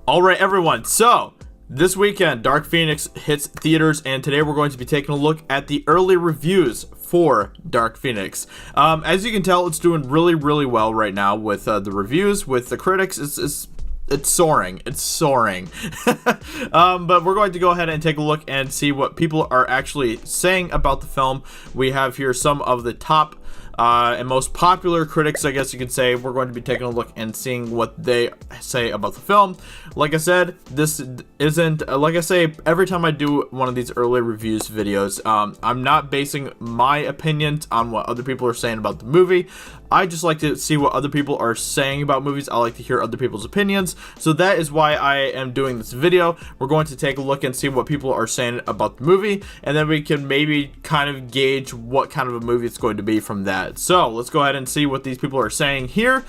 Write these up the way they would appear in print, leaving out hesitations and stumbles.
All right, everyone. So this weekend, Dark Phoenix hits theaters, and today we're going to be taking a look at the early reviews for Dark Phoenix. As you can tell, it's doing really, really well right now with the reviews, with the critics. It's soaring. It's soaring. But we're going to go ahead and take a look and see what people are actually saying about the film. We have here some of the top and most popular critics, I guess you could say. We're going to be taking a look and seeing what they say about the film. Like I said, this isn't, like I say, every time I do one of these early reviews videos, I'm not basing my opinions on what other people are saying about the movie. I just like to see what other people are saying about movies. I like to hear other people's opinions. So that is why I am doing this video. We're going to take a look and see what people are saying about the movie, and then we can maybe kind of gauge what kind of a movie it's going to be from that. So let's go ahead and see what these people are saying here.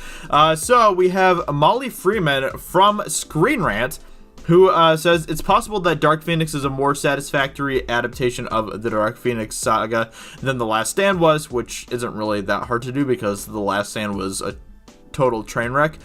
So we have Molly Freeman from Screen Rant, who says it's possible that Dark Phoenix is a more satisfactory adaptation of the Dark Phoenix saga than The Last Stand was, which isn't really that hard to do because The Last Stand was a total train wreck.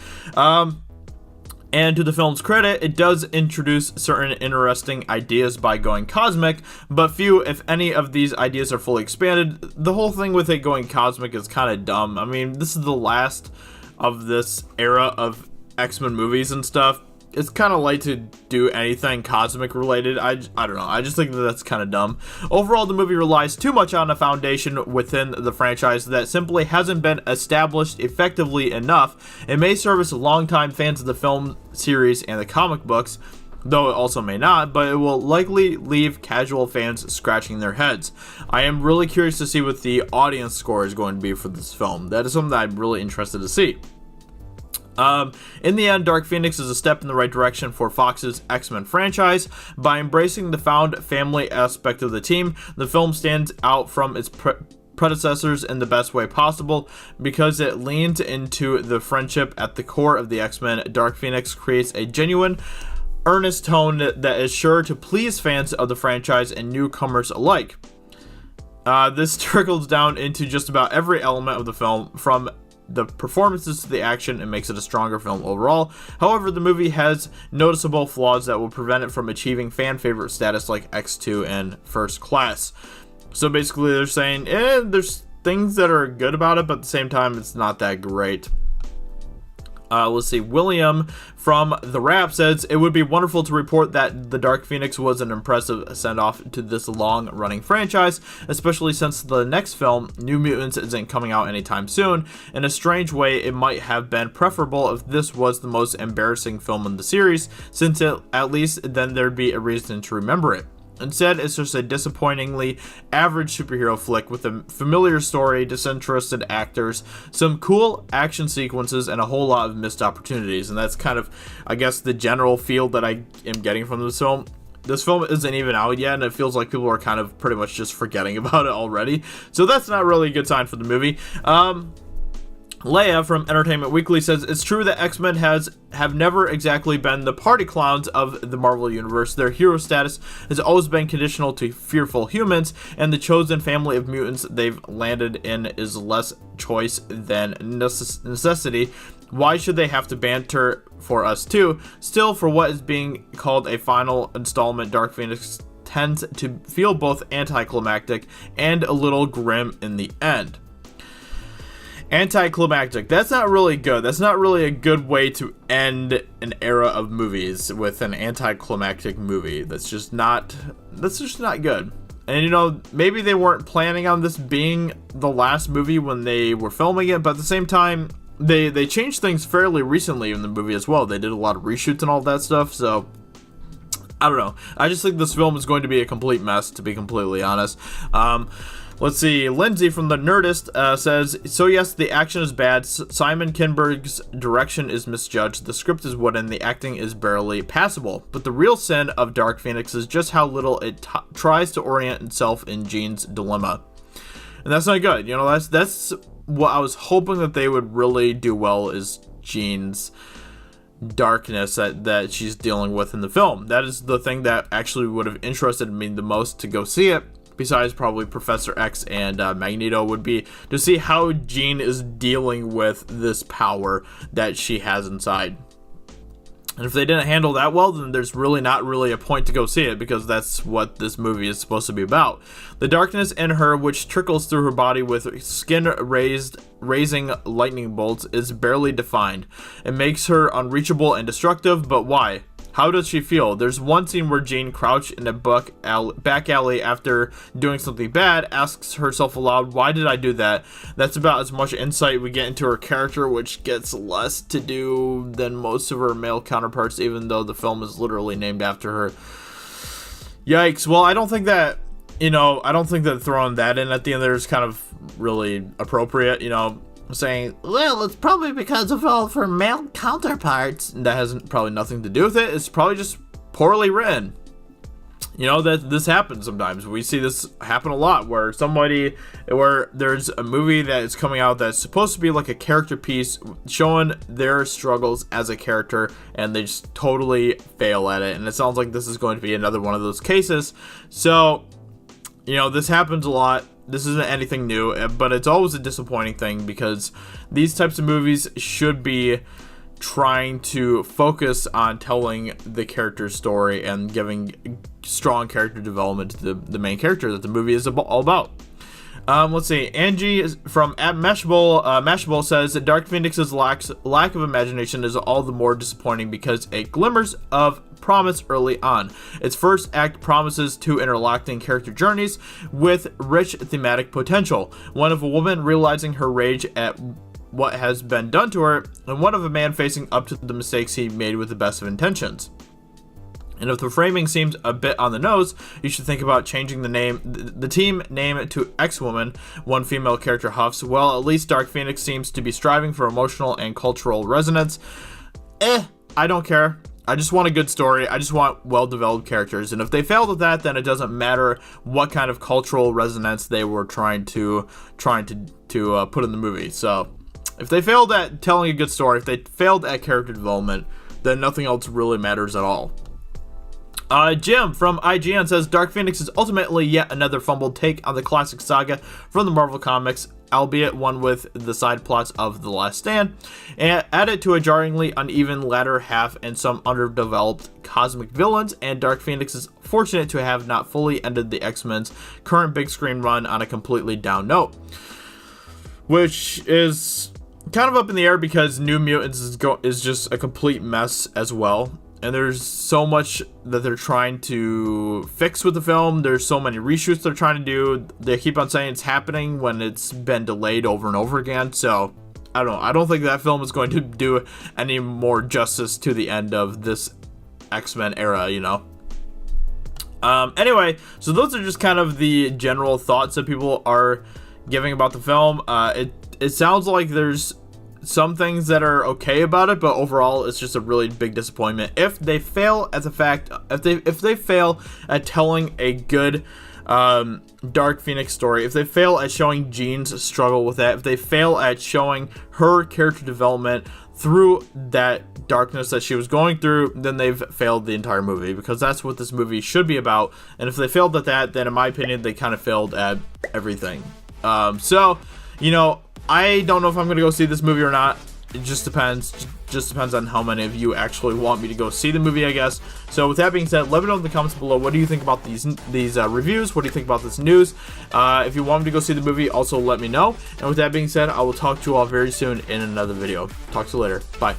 And to the film's credit, it does introduce certain interesting ideas by going cosmic, but few, if any, of these ideas are fully expanded. The whole thing with it going cosmic is kind of dumb. I mean, this is the last of this era of X-Men movies and stuff. It's kind of late to do anything cosmic related. I don't know. I just think that that's kind of dumb. Overall, the movie relies too much on a foundation within the franchise that simply hasn't been established effectively enough. It may service longtime fans of the film series and the comic books, though it also may not, but it will likely leave casual fans scratching their heads. I am really curious to see what the audience score is going to be for this film. That is something that I'm really interested to see. In the end, Dark Phoenix is a step in the right direction for Fox's X-Men franchise. By embracing the found family aspect of the team, the film stands out from its predecessors in the best way possible. Because it leans into the friendship at the core of the X-Men, Dark Phoenix creates a genuine, earnest tone that is sure to please fans of the franchise and newcomers alike. This trickles down into just about every element of the film, from the performances to the action, and makes it a stronger film overall. However, the movie has noticeable flaws that will prevent it from achieving fan favorite status like X2 and First Class. So basically they're saying, there's things that are good about it, but at the same time it's not that great. Let's see, William from The Wrap says, it would be wonderful to report that The Dark Phoenix was an impressive send-off to this long-running franchise, especially since the next film, New Mutants, isn't coming out anytime soon. In a strange way, it might have been preferable if this was the most embarrassing film in the series, since at least then there'd be a reason to remember it. Instead, it's just a disappointingly average superhero flick with a familiar story, disinterested actors, some cool action sequences, and a whole lot of missed opportunities. And that's kind of, I guess, the general feel that I am getting from this film. This film isn't even out yet, and it feels like people are kind of pretty much just forgetting about it already. So that's not really a good sign for the movie. Leia from Entertainment Weekly says, it's true that X-Men have never exactly been the party clowns of the Marvel Universe. Their hero status has always been conditional to fearful humans, and the chosen family of mutants they've landed in is less choice than necessity. Why should they have to banter for us too? Still, for what is being called a final installment, Dark Phoenix tends to feel both anticlimactic and a little grim in the end. Anticlimactic. That's not really good. That's not really a good way to end an era of movies, with an anticlimactic movie. That's just not good. And you know, maybe they weren't planning on this being the last movie when they were filming it, but at the same time, they changed things fairly recently in the movie as well. They did a lot of reshoots and all that stuff, so I don't know. I just think this film is going to be a complete mess, to be completely honest. Let's see, Lindsay from The Nerdist says, so yes, the action is bad, Simon Kinberg's direction is misjudged, the script is wooden, the acting is barely passable, but the real sin of Dark Phoenix is just how little it tries to orient itself in Jean's dilemma. And that's not good, you know, that's what I was hoping that they would really do well, is Jean's darkness that she's dealing with in the film. That is the thing that actually would have interested me the most to go see it, besides probably Professor X and Magneto, would be to see how Jean is dealing with this power that she has inside. And if they didn't handle that well, then there's really not really a point to go see it, because that's what this movie is supposed to be about. The darkness in her, which trickles through her body with skin raising lightning bolts, is barely defined. It makes her unreachable and destructive, but why? How does she feel? There's one scene where Jane, crouched in a back alley after doing something bad, asks herself aloud, why did I do that? That's about as much insight we get into her character, which gets less to do than most of her male counterparts, even though the film is literally named after her. Yikes. Well, I don't think that, I don't think that throwing that in at the end there is kind of really appropriate, saying, well, it's probably because of all of her male counterparts. That has probably nothing to do with it. It's probably just poorly written. That this happens sometimes. We see this happen a lot, where there's a movie that is coming out that's supposed to be like a character piece showing their struggles as a character, and they just totally fail at it. And it sounds like this is going to be another one of those cases. So, this happens a lot. This isn't anything new, but it's always a disappointing thing, because these types of movies should be trying to focus on telling the character's story and giving strong character development to the main character that the movie is all about. Let's see. Angie from @Mashable says that Dark Phoenix's lack of imagination is all the more disappointing because it glimmers of promise early on. Its first act promises two interlocking character journeys with rich thematic potential. One of a woman realizing her rage at what has been done to her, and one of a man facing up to the mistakes he made with the best of intentions. And if the framing seems a bit on the nose, you should think about changing the team name to X-Woman, one female character huffs. Well, at least Dark Phoenix seems to be striving for emotional and cultural resonance. I don't care. I just want a good story. I just want well-developed characters. And if they failed at that, then it doesn't matter what kind of cultural resonance they were trying to put in the movie. So, if they failed at telling a good story, if they failed at character development, then nothing else really matters at all. Jim from IGN says Dark Phoenix is ultimately yet another fumbled take on the classic saga from the Marvel Comics, albeit one with the side plots of The Last Stand, and added to a jarringly uneven latter half and some underdeveloped cosmic villains, and Dark Phoenix is fortunate to have not fully ended the X-Men's current big screen run on a completely down note, which is kind of up in the air because New Mutants is just a complete mess as well. And there's so much that they're trying to fix with the film. There's so many reshoots they're trying to do. They keep on saying it's happening when it's been delayed over and over again. So, I don't know. I don't think that film is going to do any more justice to the end of this X-Men era, Anyway, so those are just kind of the general thoughts that people are giving about the film. It sounds like there's some things that are okay about it, but overall it's just a really big disappointment. If they fail if they fail at telling a good Dark Phoenix story, if they fail at showing Jean's struggle with that, if they fail at showing her character development through that darkness that she was going through, then they've failed the entire movie, because that's what this movie should be about. And if they failed at that, then in my opinion they kind of failed at everything. I don't know if I'm going to go see this movie or not. It just depends. Just depends on how many of you actually want me to go see the movie, I guess. So with that being said, let me know in the comments below, what do you think about these reviews? What do you think about this news? If you want me to go see the movie, also let me know. And with that being said, I will talk to you all very soon in another video. Talk to you later. Bye.